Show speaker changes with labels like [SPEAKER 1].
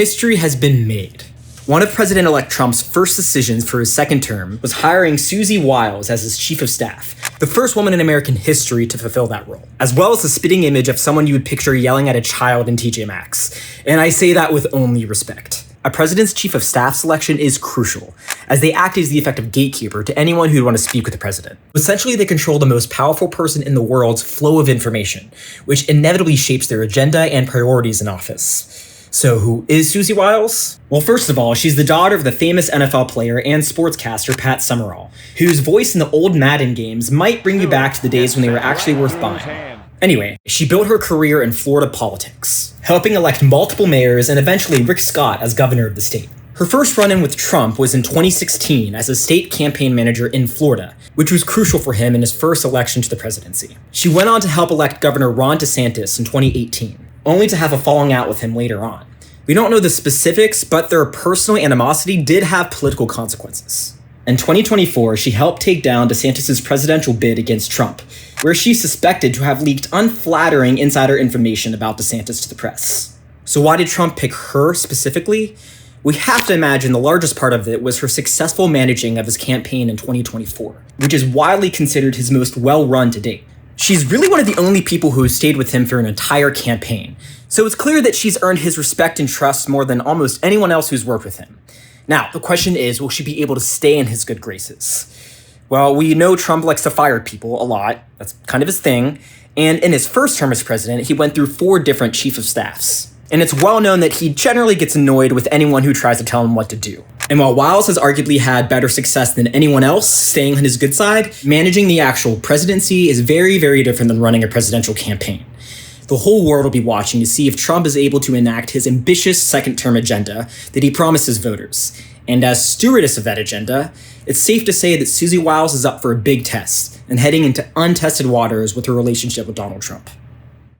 [SPEAKER 1] history has been made. One of President-elect Trump's first decisions for his second term was hiring Susie WS as his chief of staff, the first woman in American history to fulfill that role, as well as the spitting image of someone you would picture yelling at a child in TJ Maxx. And I say that with only respect. A president's chief of staff selection is crucial, as they act as the effective gatekeeper to anyone who'd want to speak with the president. Essentially, they control the most powerful person in the world's flow of information, which inevitably shapes their agenda and priorities in office. So who is Susie WS? Well, first of all, she's the daughter of the famous NFL player and sportscaster Pat Summerall, whose voice in the old Madden games might bring you back to the days when they were actually worth buying. Anyway, she built her career in Florida politics, helping elect multiple mayors and eventually Rick Scott as governor of the state. Her first run-in with Trump was in 2016 as a state campaign manager in Florida, which was crucial for him in his first election to the presidency. She went on to help elect Governor Ron DeSantis in 2018, only to have a falling out with him later on. We don't know the specifics, but their personal animosity did have political consequences. In 2024, she helped take down DeSantis' presidential bid against Trump, where she's suspected to have leaked unflattering insider information about DeSantis to the press. So why did Trump pick her specifically? We have to imagine the largest part of it was her successful managing of his campaign in 2024, which is widely considered his most well-run to date. She's really one of the only people who stayed with him for an entire campaign, so it's clear that she's earned his respect and trust more than almost anyone else who's worked with him. Now, the question is, will she be able to stay in his good graces? Well, we know Trump likes to fire people a lot. That's kind of his thing. And in his first term as president, he went through 4 different chief of staffs. And it's well known that he generally gets annoyed with anyone who tries to tell him what to do. And while WS has arguably had better success than anyone else staying on his good side, managing the actual presidency is very, very different than running a presidential campaign. The whole world will be watching to see if Trump is able to enact his ambitious second-term agenda that he promises voters. And as stewardess of that agenda, it's safe to say that Susie WS is up for a big test and heading into untested waters with her relationship with Donald Trump.